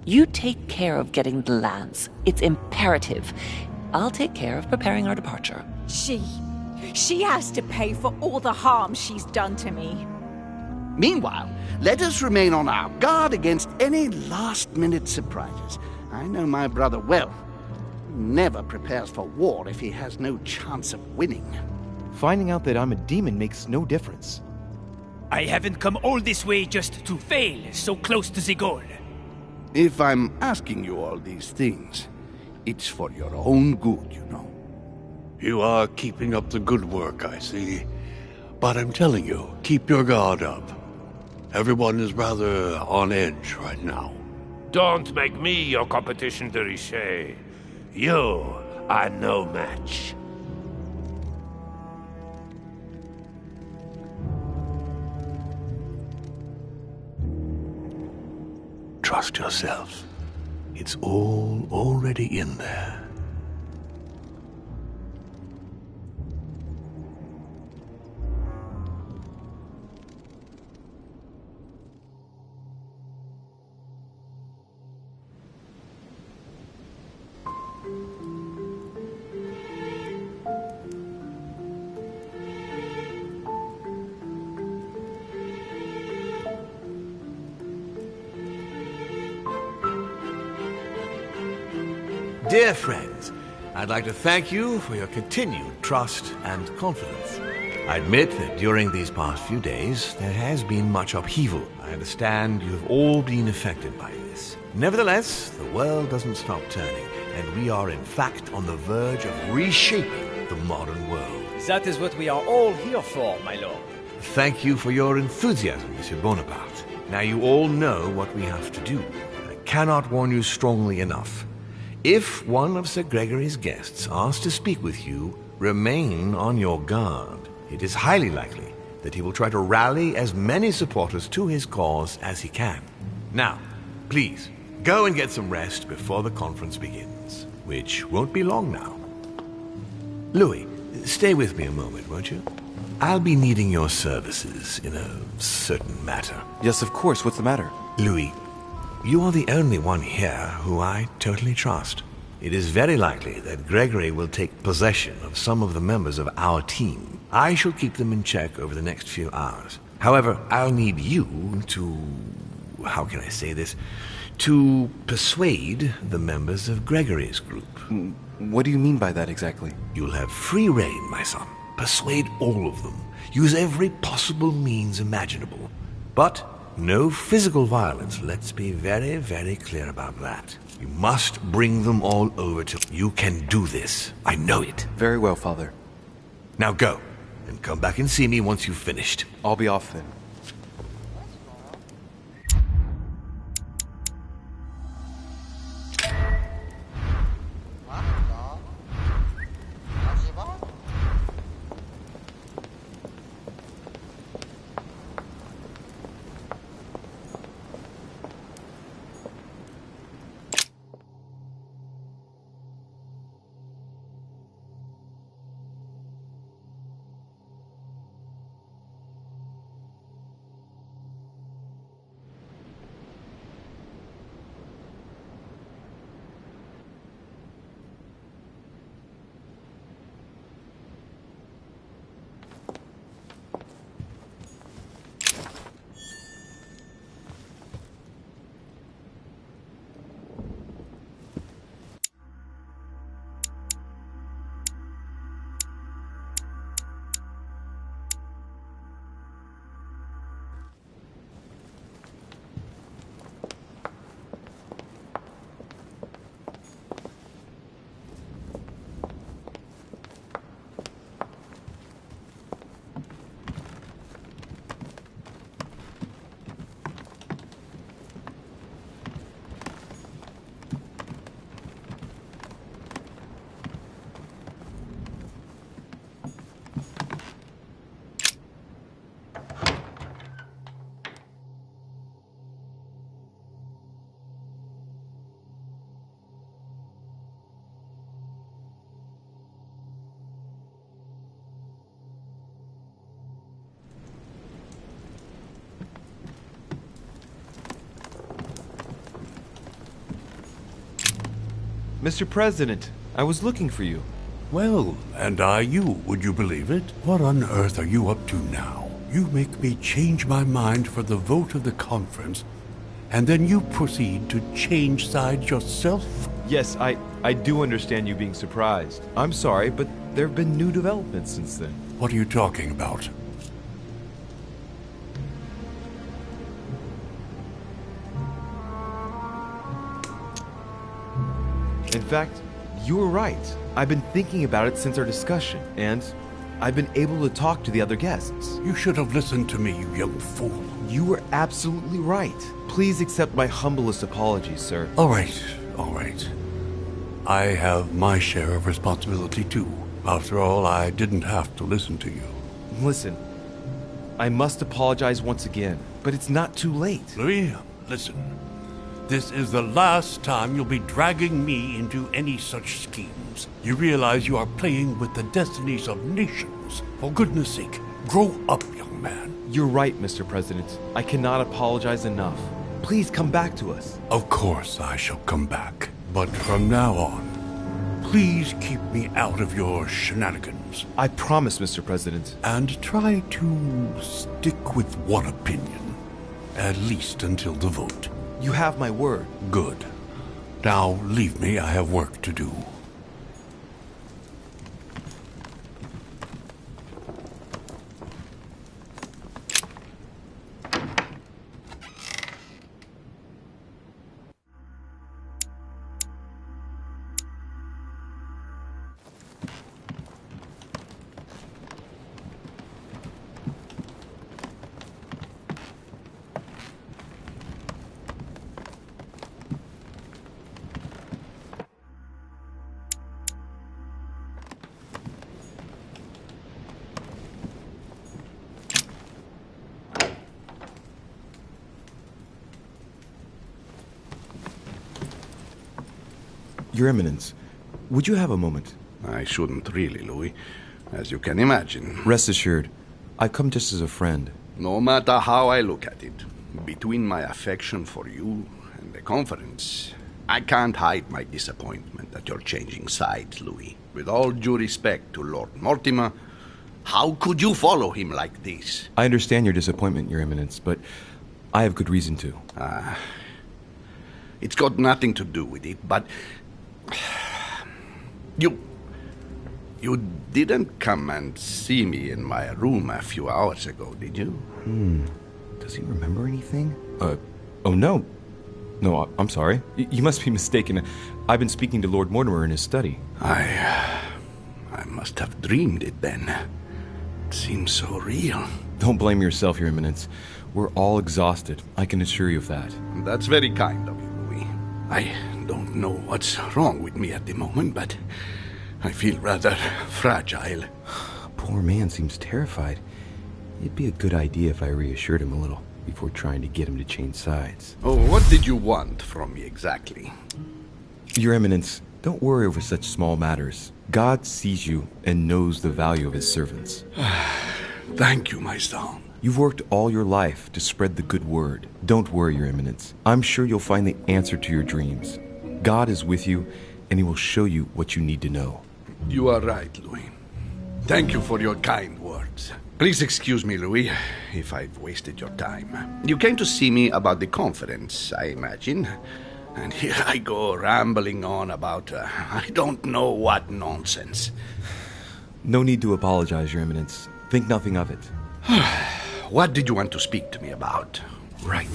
You take care of getting the lands. It's imperative. I'll take care of preparing our departure. She has to pay for all the harm she's done to me. Meanwhile, let us remain on our guard against any last-minute surprises. I know my brother well. He never prepares for war if he has no chance of winning. Finding out that I'm a demon makes no difference. I haven't come all this way just to fail so close to the goal. If I'm asking you all these things, it's for your own good, you know. You are keeping up the good work, I see. But I'm telling you, keep your guard up. Everyone is rather on edge right now. Don't make me your competition, de Richet. You are no match. Trust yourself. It's all already in there. Dear friends, I'd like to thank you for your continued trust and confidence. I admit that during these past few days, there has been much upheaval. I understand you have all been affected by this. Nevertheless, the world doesn't stop turning, and we are in fact on the verge of reshaping the modern world. That is what we are all here for, my lord. Thank you for your enthusiasm, Monsieur Bonaparte. Now you all know what we have to do. I cannot warn you strongly enough. If one of Sir Gregory's guests asks to speak with you, remain on your guard. It is highly likely that he will try to rally as many supporters to his cause as he can. Now, please, go and get some rest before the conference begins, which won't be long now. Louis, stay with me a moment, won't you? I'll be needing your services in a certain matter. Yes, of course. What's the matter? Louis, you are the only one here who I totally trust. It is very likely that Gregory will take possession of some of the members of our team. I shall keep them in check over the next few hours. However, I'll need you to... how can I say this? To persuade the members of Gregory's group. What do you mean by that exactly? You'll have free rein, my son. Persuade all of them. Use every possible means imaginable. But no physical violence, let's be very, very clear about that. You must bring them all over to... You can do this. I know it. Very well, Father. Now go, and come back and see me once you've finished. I'll be off then. Mr. President, I was looking for you. Well, and I you, would you believe it? What on earth are you up to now? You make me change my mind for the vote of the conference, and then you proceed to change sides yourself? Yes, I do understand you being surprised. I'm sorry, but there have been new developments since then. What are you talking about? In fact, you were right. I've been thinking about it since our discussion, and I've been able to talk to the other guests. You should have listened to me, you young fool. You were absolutely right. Please accept my humblest apologies, sir. All right, all right. I have my share of responsibility, too. After all, I didn't have to listen to you. Listen, I must apologize once again, but it's not too late. Louis, listen. This is the last time you'll be dragging me into any such schemes. You realize you are playing with the destinies of nations. For goodness sake, grow up, young man. You're right, Mr. President. I cannot apologize enough. Please come back to us. Of course I shall come back. But from now on, please keep me out of your shenanigans. I promise, Mr. President. And try to stick with one opinion. At least until the vote. You have my word. Good. Now leave me, I have work to do. Your Eminence, would you have a moment? I shouldn't really, Louis, as you can imagine. Rest assured, I've come just as a friend. No matter how I look at it, between my affection for you and the conference, I can't hide my disappointment that you're changing sides, Louis. With all due respect to Lord Mortimer, how could you follow him like this? I understand your disappointment, Your Eminence, but I have good reason to. It's got nothing to do with it, but... You didn't come and see me in my room a few hours ago, did you? Does he remember anything? Oh no. No, I'm sorry. You must be mistaken. I've been speaking to Lord Mortimer in his study. I must have dreamed it then. It seems so real. Don't blame yourself, Your Eminence. We're all exhausted. I can assure you of that. That's very kind of you, Louis. I don't know what's wrong with me at the moment, but I feel rather fragile. Poor man seems terrified. It'd be a good idea if I reassured him a little before trying to get him to change sides. Oh, what did you want from me exactly? Your Eminence, don't worry over such small matters. God sees you and knows the value of his servants. Thank you, my son. You've worked all your life to spread the good word. Don't worry, Your Eminence. I'm sure you'll find the answer to your dreams. God is with you, and he will show you what you need to know. You are right, Louis. Thank you for your kind words. Please excuse me, Louis, if I've wasted your time. You came to see me about the conference, I imagine. And here I go rambling on about I don't know what nonsense. No need to apologize, Your Eminence. Think nothing of it. What did you want to speak to me about? Right.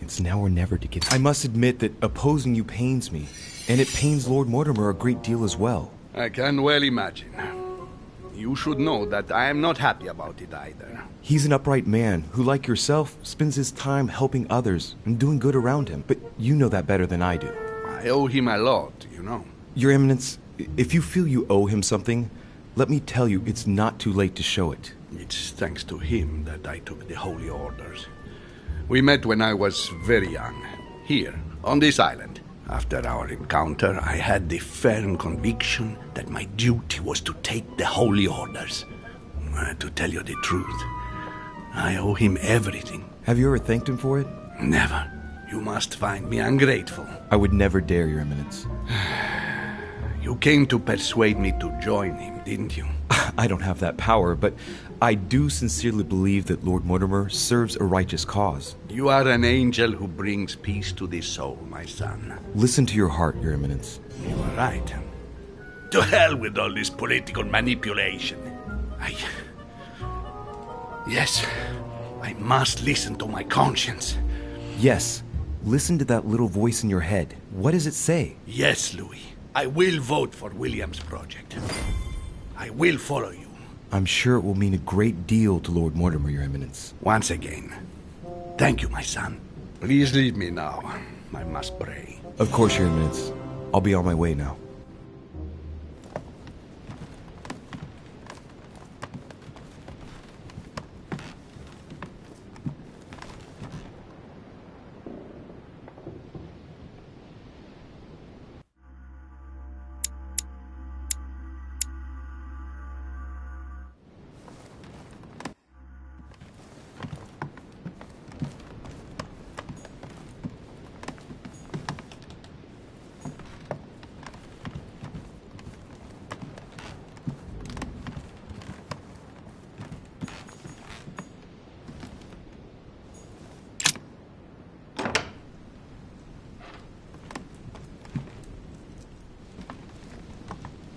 It's now or never to get... I must admit that opposing you pains me, and it pains Lord Mortimer a great deal as well. I can well imagine. You should know that I am not happy about it either. He's an upright man who, like yourself, spends his time helping others and doing good around him. But you know that better than I do. I owe him a lot, you know. Your Eminence, if you feel you owe him something, let me tell you it's not too late to show it. It's thanks to him that I took the Holy Orders. We met when I was very young, here, on this island. After our encounter, I had the firm conviction that my duty was to take the Holy Orders. To tell you the truth, I owe him everything. Have you ever thanked him for it? Never. You must find me ungrateful. I would never dare, Your Eminence. You came to persuade me to join him, didn't you? I don't have that power, but I do sincerely believe that Lord Mortimer serves a righteous cause. You are an angel who brings peace to the soul, my son. Listen to your heart, Your Eminence. You are right. To hell with all this political manipulation. Yes, I must listen to my conscience. Yes, listen to that little voice in your head. What does it say? Yes, Louis. I will vote for William's project. I will follow you. I'm sure it will mean a great deal to Lord Mortimer, Your Eminence. Once again, thank you, my son. Please leave me now. I must pray. Of course, Your Eminence. I'll be on my way now.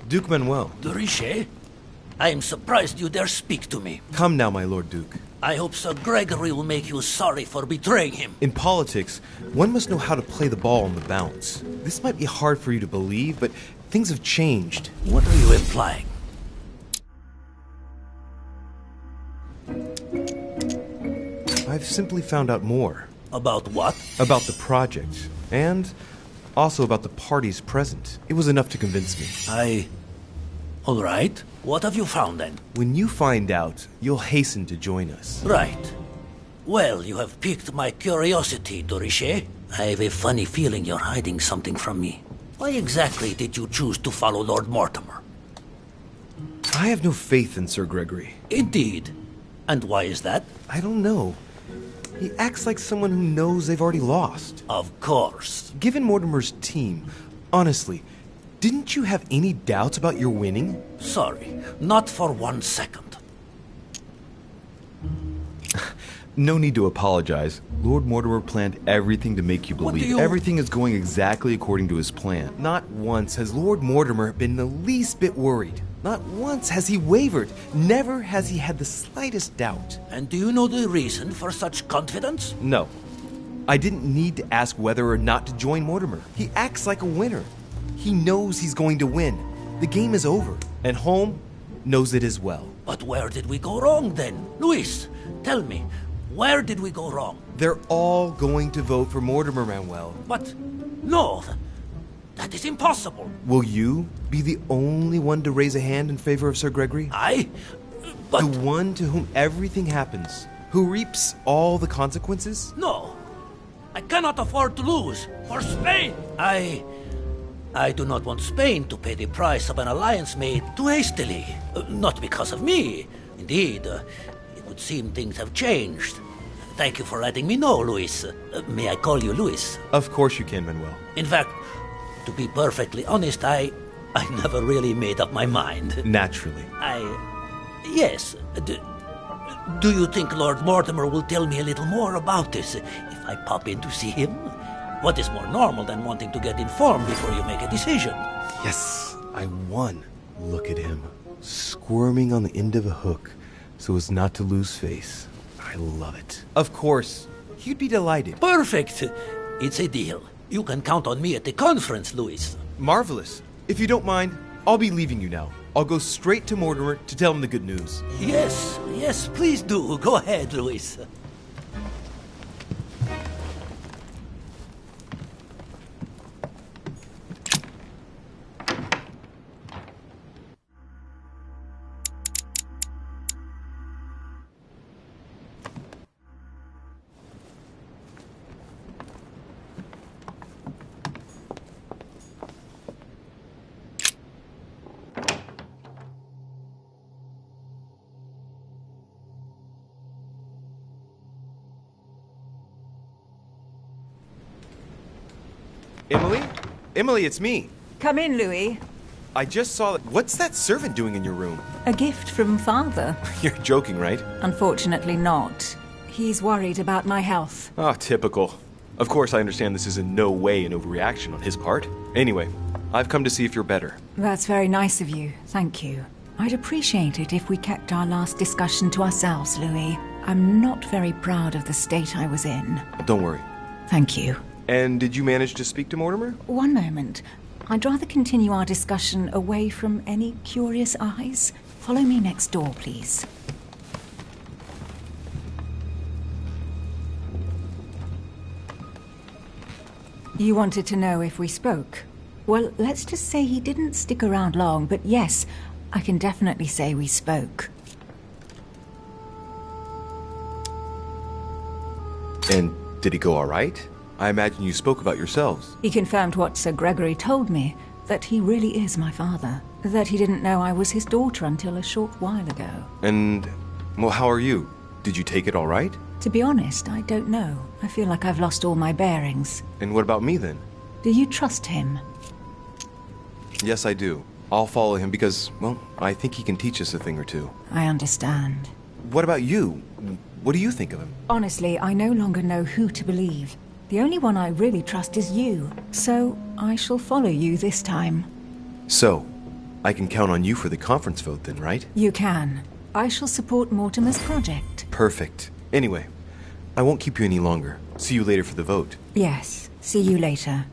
Duke Manuel. De Richet? I am surprised you dare speak to me. Come now, my Lord Duke. I hope Sir Gregory will make you sorry for betraying him. In politics, one must know how to play the ball on the bounce. This might be hard for you to believe, but things have changed. What are you implying? I've simply found out more. About what? About the project, and also about the parties present. It was enough to convince me. All right. What have you found, then? When you find out, you'll hasten to join us. Right. Well, you have piqued my curiosity, de Richet. I have a funny feeling you're hiding something from me. Why exactly did you choose to follow Lord Mortimer? I have no faith in Sir Gregory. Indeed. And why is that? I don't know. He acts like someone who knows they've already lost. Of course. Given Mortimer's team, honestly, didn't you have any doubts about your winning? Sorry, not for 1 second. No need to apologize. Lord Mortimer planned everything to make you believe everything is going exactly according to his plan. Not once has Lord Mortimer been the least bit worried. Not once has he wavered. Never has he had the slightest doubt. And do you know the reason for such confidence? No. I didn't need to ask whether or not to join Mortimer. He acts like a winner. He knows he's going to win. The game is over. And Holm knows it as well. But where did we go wrong then? Luis, tell me, where did we go wrong? They're all going to vote for Mortimer, Manuel. But no, that is impossible. Will you be the only one to raise a hand in favor of Sir Gregory? But the one to whom everything happens, who reaps all the consequences? No, I cannot afford to lose. For Spain! I do not want Spain to pay the price of an alliance made too hastily. Not because of me. Indeed, it would seem things have changed. Thank you for letting me know, Luis. May I call you Luis? Of course you can, Manuel. In fact, to be perfectly honest, I never really made up my mind. Naturally. Yes. Do you think Lord Mortimer will tell me a little more about this if I pop in to see him? What is more normal than wanting to get informed before you make a decision? Yes, I won. Look at him, squirming on the end of a hook so as not to lose face. I love it. Of course, he'd be delighted. Perfect. It's a deal. You can count on me at the conference, Luis. Marvelous. If you don't mind, I'll be leaving you now. I'll go straight to Mortimer to tell him the good news. Yes, please do. Go ahead, Luis. Emily, it's me. Come in, Louis. I just saw that. What's that servant doing in your room? A gift from Father. You're joking, right? Unfortunately not. He's worried about my health. Oh, typical. Of course, I understand this is in no way an overreaction on his part. Anyway, I've come to see if you're better. That's very nice of you. Thank you. I'd appreciate it if we kept our last discussion to ourselves, Louis. I'm not very proud of the state I was in. Don't worry. Thank you. And did you manage to speak to Mortimer? One moment. I'd rather continue our discussion away from any curious eyes. Follow me next door, please. You wanted to know if we spoke? Well, let's just say he didn't stick around long, but yes, I can definitely say we spoke. And did it go all right? I imagine you spoke about yourselves. He confirmed what Sir Gregory told me, that he really is my father. That he didn't know I was his daughter until a short while ago. And, well, how are you? Did you take it all right? To be honest, I don't know. I feel like I've lost all my bearings. And what about me then? Do you trust him? Yes, I do. I'll follow him because, well, I think he can teach us a thing or two. I understand. What about you? What do you think of him? Honestly, I no longer know who to believe. The only one I really trust is you, so I shall follow you this time. So, I can count on you for the conference vote then, right? You can. I shall support Mortimer's project. Perfect. Anyway, I won't keep you any longer. See you later for the vote. Yes, see you later.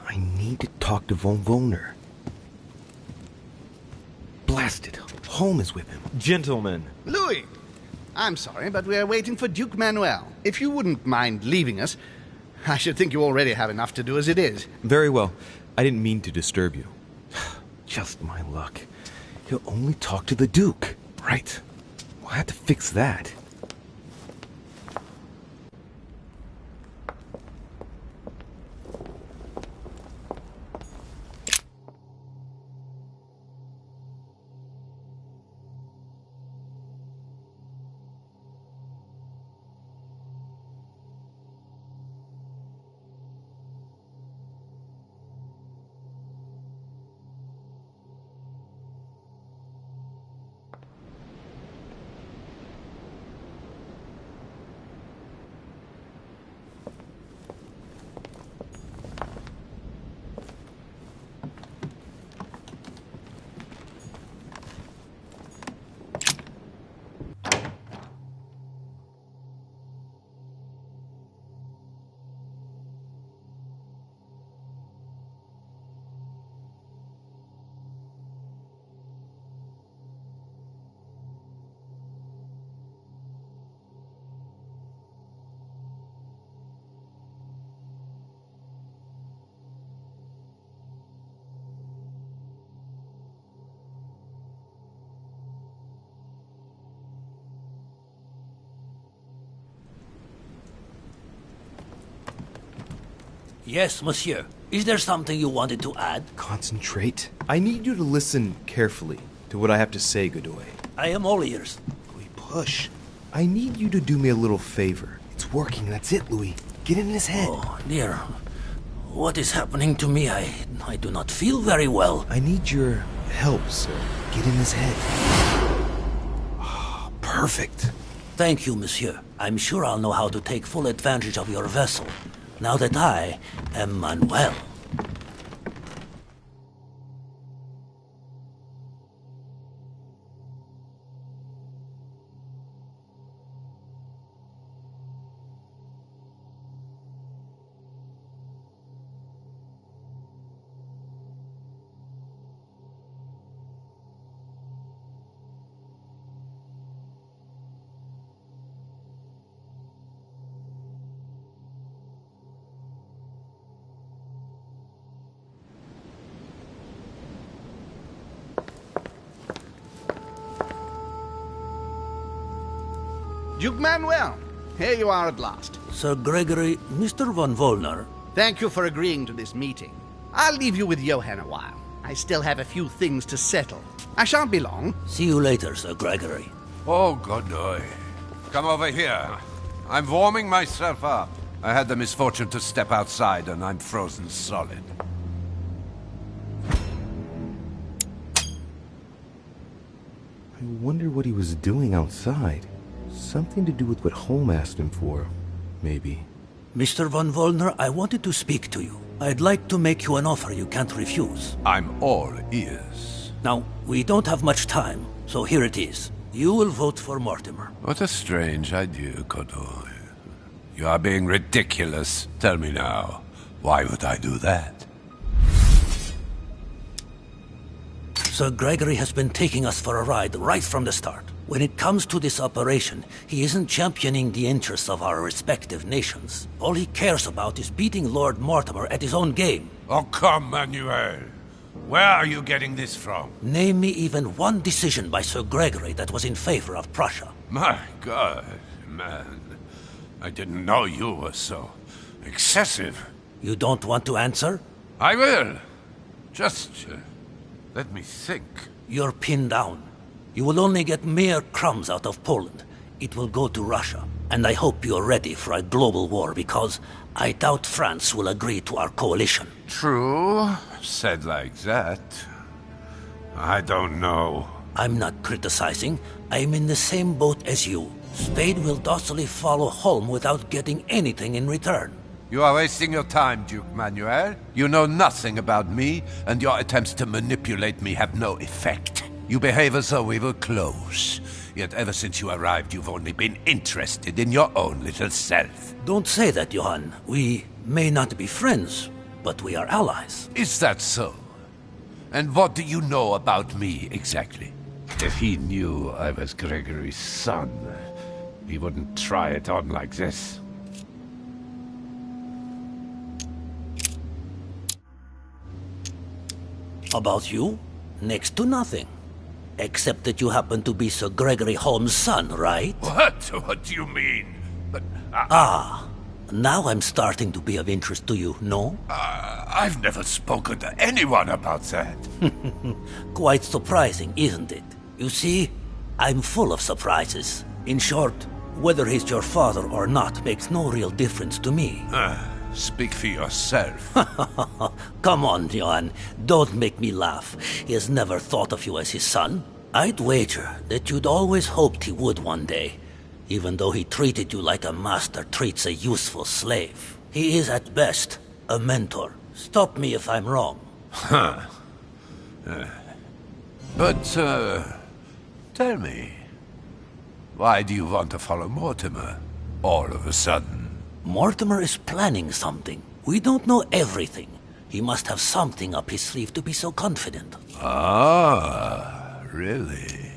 I need to talk to von Wohner. Blasted. Holmes is with him. Gentlemen. Louis! I'm sorry, but we're waiting for Duke Manuel. If you wouldn't mind leaving us, I should think you already have enough to do as it is. Very well. I didn't mean to disturb you. Just my luck. He'll only talk to the Duke. Right. We'll have to fix that. Yes, monsieur. Is there something you wanted to add? Concentrate. I need you to listen carefully to what I have to say, Godoy. I am all ears. Louis, push. I need you to do me a little favor. It's working, that's it, Louis. Get in his head. Oh, dear. What is happening to me? I do not feel very well. I need your help, sir. Get in his head. Oh, perfect. perfect. Thank you, monsieur. I'm sure I'll know how to take full advantage of your vessel, now that I am Manuel. Duke Manuel, here you are at last. Sir Gregory, Mr. von Wollner. Thank you for agreeing to this meeting. I'll leave you with Johann a while. I still have a few things to settle. I shan't be long. See you later, Sir Gregory. Oh, Godoy. Come over here. I'm warming myself up. I had the misfortune to step outside and I'm frozen solid. I wonder what he was doing outside. Something to do with what Holm asked him for, maybe. Mr. von Wollner, I wanted to speak to you. I'd like to make you an offer you can't refuse. I'm all ears. Now, we don't have much time, so here it is. You will vote for Mortimer. What a strange idea, Godoy. You are being ridiculous. Tell me now, why would I do that? Sir Gregory has been taking us for a ride right from the start. When it comes to this operation, he isn't championing the interests of our respective nations. All he cares about is beating Lord Mortimer at his own game. Oh, come, Manuel. Where are you getting this from? Name me even one decision by Sir Gregory that was in favor of Prussia. My God, man. I didn't know you were so excessive. You don't want to answer? I will. Just let me think. You're pinned down. You will only get mere crumbs out of Poland. It will go to Russia. And I hope you're ready for a global war, because I doubt France will agree to our coalition. True. Said like that. I don't know. I'm not criticizing. I'm in the same boat as you. Spain will docilely follow Holm without getting anything in return. You are wasting your time, Duke Manuel. You know nothing about me, and your attempts to manipulate me have no effect. You behave as though we were close. Yet ever since you arrived, you've only been interested in your own little self. Don't say that, Johann. We may not be friends, but we are allies. Is that so? And what do you know about me, exactly? If he knew I was Gregory's son, he wouldn't try it on like this. About you? Next to nothing. Except that you happen to be Sir Gregory Holm's son, right? What? What do you mean? But... now I'm starting to be of interest to you, no? I've never spoken to anyone about that. Quite surprising, isn't it? You see, I'm full of surprises. In short, whether he's your father or not makes no real difference to me. Speak for yourself. Come on, Johann. Don't make me laugh. He has never thought of you as his son. I'd wager that you'd always hoped he would one day, even though he treated you like a master treats a useful slave. He is at best a mentor. Stop me if I'm wrong. But, tell me, why do you want to follow Mortimer all of a sudden? Mortimer is planning something. We don't know everything. He must have something up his sleeve to be so confident. Ah, really?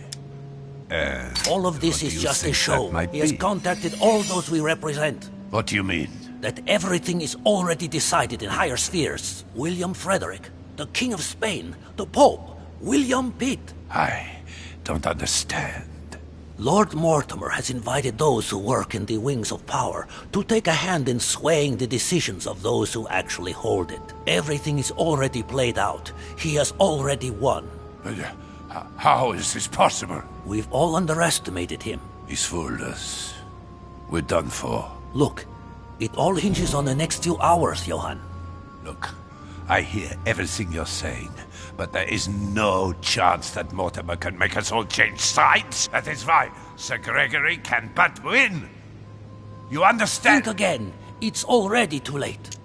All of this is just a show. He has contacted all those we represent. What do you mean? That everything is already decided in higher spheres. William Frederick, the King of Spain, the Pope, William Pitt. I don't understand. Lord Mortimer has invited those who work in the wings of power to take a hand in swaying the decisions of those who actually hold it. Everything is already played out. He has already won. How is this possible? We've all underestimated him. He's fooled us. We're done for. Look, it all hinges on the next few hours, Johann. Look, I hear everything you're saying. but there is no chance that Mortimer can make us all change sides. That is why Sir Gregory can but win. You understand? Think again. It's already too late.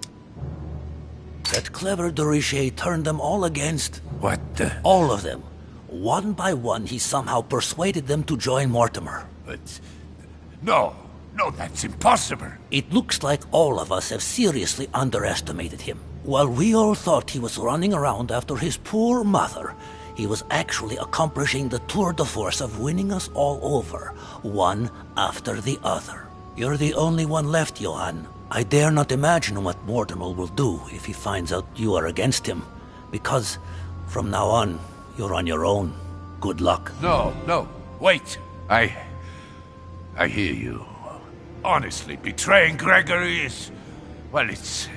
That clever de Richet turned them all against... What the... All of them. One by one, he somehow persuaded them to join Mortimer. But... No, that's impossible. It looks like all of us have seriously underestimated him. While we all thought he was running around after his poor mother, he was actually accomplishing the tour de force of winning us all over, one after the other. You're the only one left, Johann. I dare not imagine what Mortimer will do if he finds out you are against him, because from now on, you're on your own. Good luck. No, wait. I hear you. Honestly, betraying Gregory is... well, it's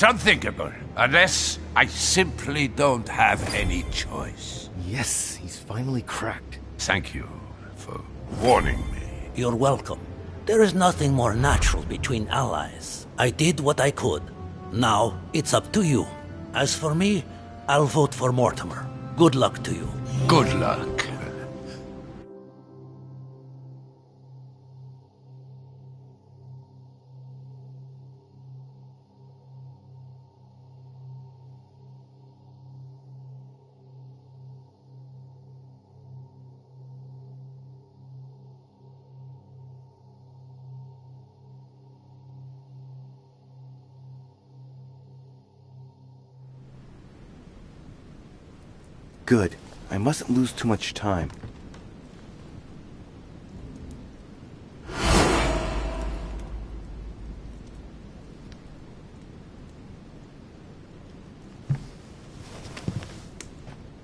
unthinkable. Unless I simply don't have any choice. Yes, he's finally cracked. Thank you for warning me. You're welcome. There is nothing more natural between allies. I did what I could. Now, it's up to you. As for me, I'll vote for Mortimer. Good luck to you. Good luck. Good. I mustn't lose too much time.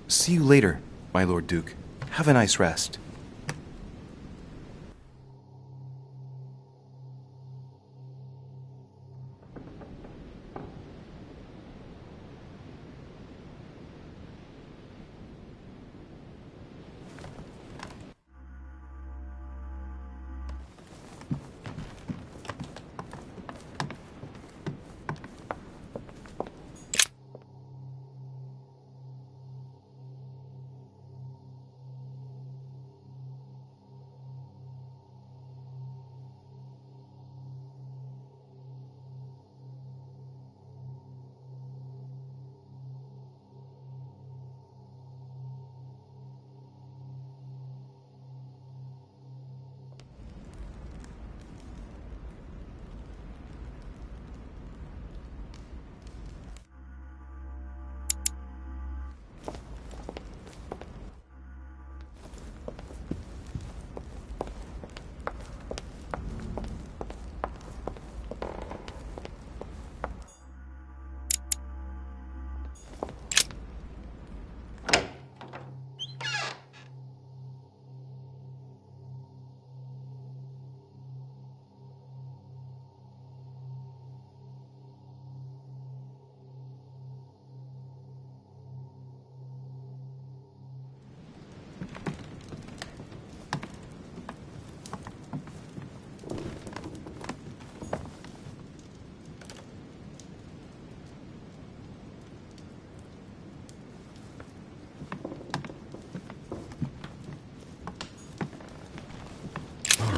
See you later, my Lord Duke. Have a nice rest.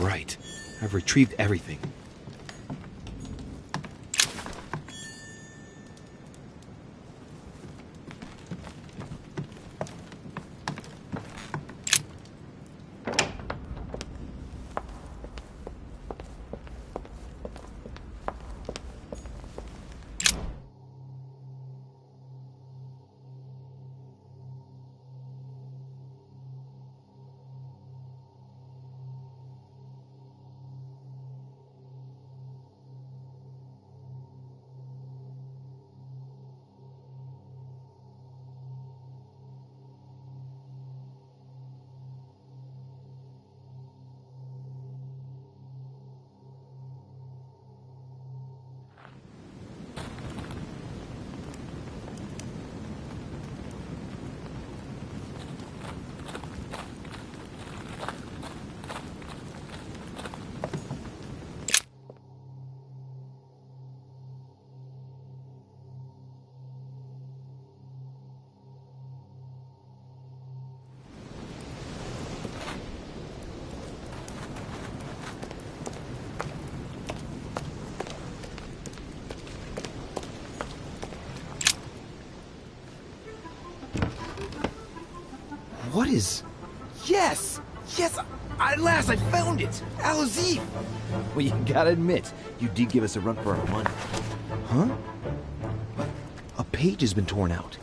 Right. I've retrieved everything. What is... Yes! Yes! At last I found it! Al-Azif! Well, you gotta admit, you did give us a run for our money. Huh? A page has been torn out.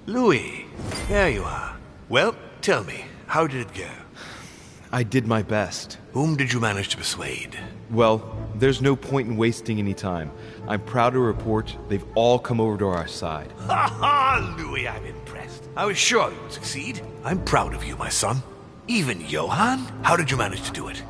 Louis, there you are. Well, tell me, how did it go? I did my best. Whom did you manage to persuade? Well, there's no point in wasting any time. I'm proud to report they've all come over to our side. Ha ha, Louis, I'm impressed. I was sure you would succeed. I'm proud of you, my son. Even Johann? How did you manage to do it?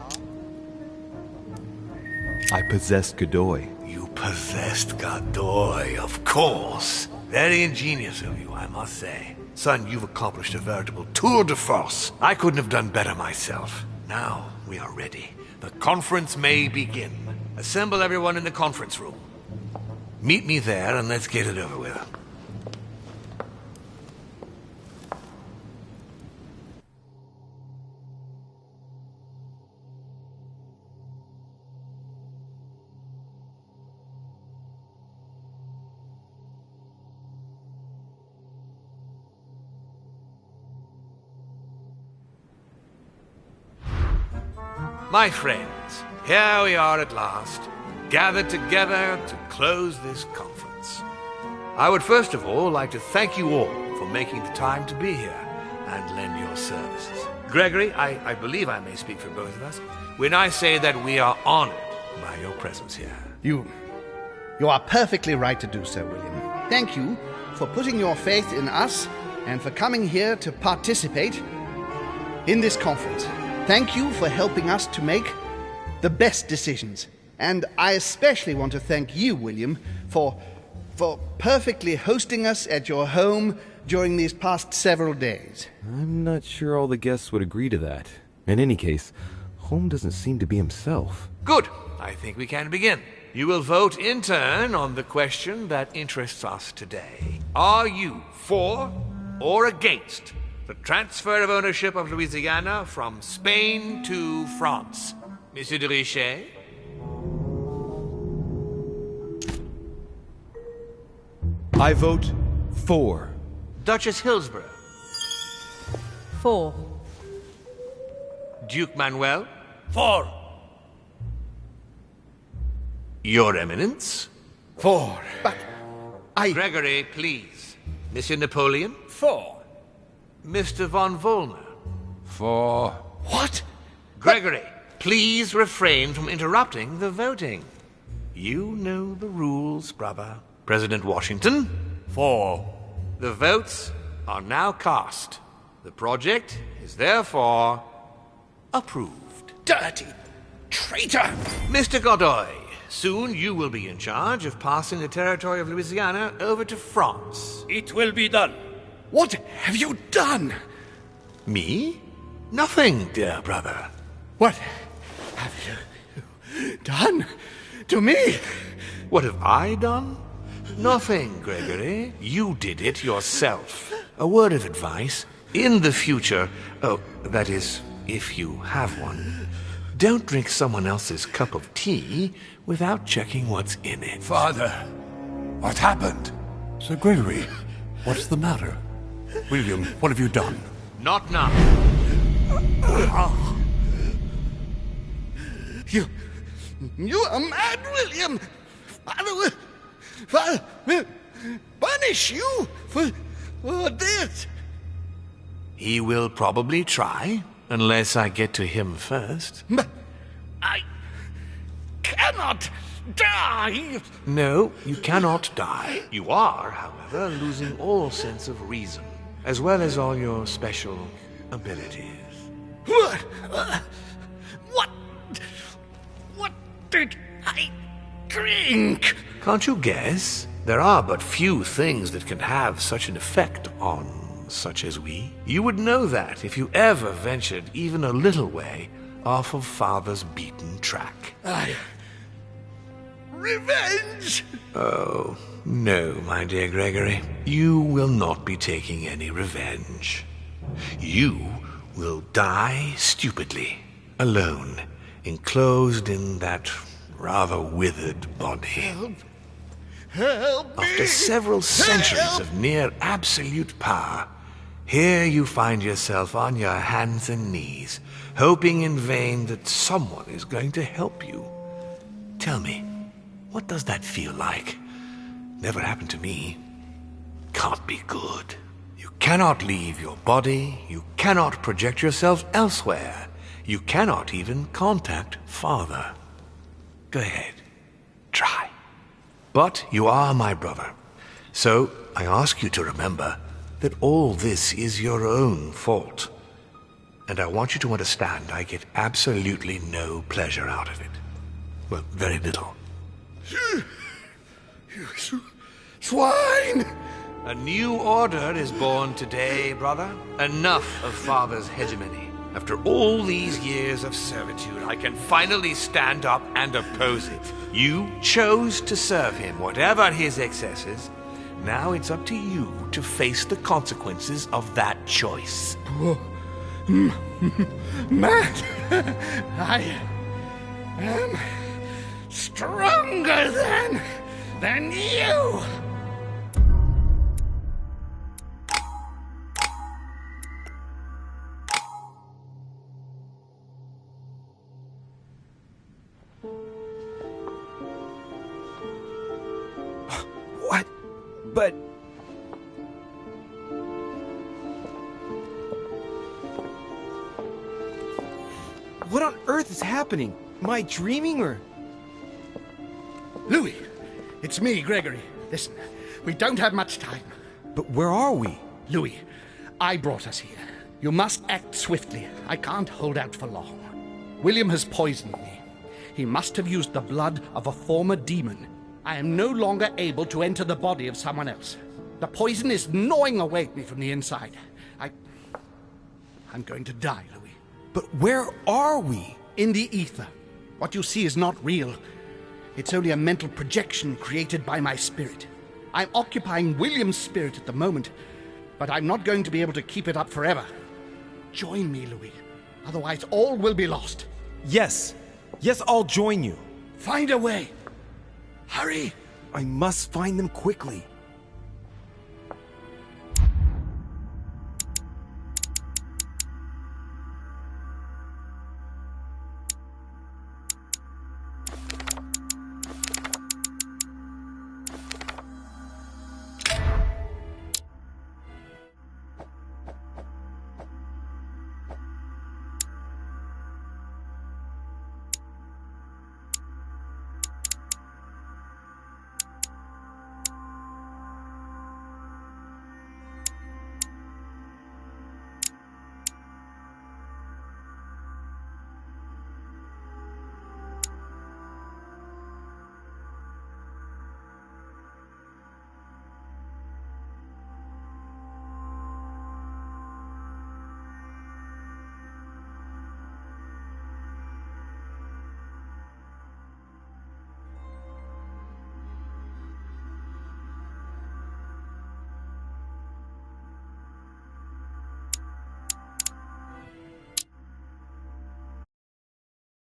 I possessed Godoy. You possessed Godoy, of course. Very ingenious of you, I must say. Son, you've accomplished a veritable tour de force. I couldn't have done better myself. Now, we are ready. The conference may begin. Assemble everyone in the conference room. Meet me there and let's get it over with. My friends, here we are at last, gathered together to close this conference. I would first of all like to thank you all for making the time to be here and lend your services. Gregory, I believe I may speak for both of us when I say that we are honored by your presence here. You are perfectly right to do so, William. Thank you for putting your faith in us and for coming here to participate in this conference. Thank you for helping us to make the best decisions. And I especially want to thank you, William, for perfectly hosting us at your home during these past several days. I'm not sure all the guests would agree to that. In any case, Holm doesn't seem to be himself. Good. I think we can begin. You will vote in turn on the question that interests us today. Are you for or against the transfer of ownership of Louisiana from Spain to France? Monsieur de Richet? I vote for. Duchess Hillsborough? For. Duke Manuel? For. Your Eminence? For. But Gregory, please. Monsieur Napoleon? For. Mr. von Volner? For. What? Gregory, please refrain from interrupting the voting. You know the rules, brother. President Washington? For. The votes are now cast. The project is therefore approved. Dirty traitor! Mr. Godoy, soon you will be in charge of passing the territory of Louisiana over to France. It will be done. What have you done? Me? Nothing, dear brother. What have you done to me? What have I done? Nothing, Gregory. You did it yourself. A word of advice. In the future, that is, if you have one, don't drink someone else's cup of tea without checking what's in it. Father, what happened? Sir Gregory, what's the matter? William, what have you done? Not now. You are mad, William. Father will punish you for this. He will probably try, unless I get to him first. But I cannot die. No, you cannot die. You are, however, losing all sense of reason, as well as all your special abilities. What did I drink? Can't you guess? There are but few things that can have such an effect on such as we. You would know that if you ever ventured even a little way off of Father's beaten track. Revenge! Oh, no, my dear Gregory. You will not be taking any revenge. You will die stupidly, alone, enclosed in that rather withered body. Help me! After several centuries of near absolute power, here you find yourself on your hands and knees, hoping in vain that someone is going to help you. Tell me, what does that feel like? Never happened to me. Can't be good. You cannot leave your body, you cannot project yourself elsewhere, you cannot even contact Father. Go ahead, try. But you are my brother, so I ask you to remember that all this is your own fault. And I want you to understand I get absolutely no pleasure out of it. Well, very little. You swine! A new order is born today, brother. Enough of Father's hegemony. After all these years of servitude, I can finally stand up and oppose it. You chose to serve him, whatever his excesses. Now it's up to you to face the consequences of that choice. Matt, I am stronger than you. But... what on earth is happening? Am I dreaming, or...? Louis! It's me, Gregory. Listen, we don't have much time. But where are we? Louis, I brought us here. You must act swiftly. I can't hold out for long. William has poisoned me. He must have used the blood of a former demon. I am no longer able to enter the body of someone else. The poison is gnawing away at me from the inside. I'm going to die, Louis. But where are we? In the ether. What you see is not real. It's only a mental projection created by my spirit. I'm occupying William's spirit at the moment, but I'm not going to be able to keep it up forever. Join me, Louis. Otherwise, all will be lost. Yes. Yes, I'll join you. Find a way. Hurry. I must find them quickly.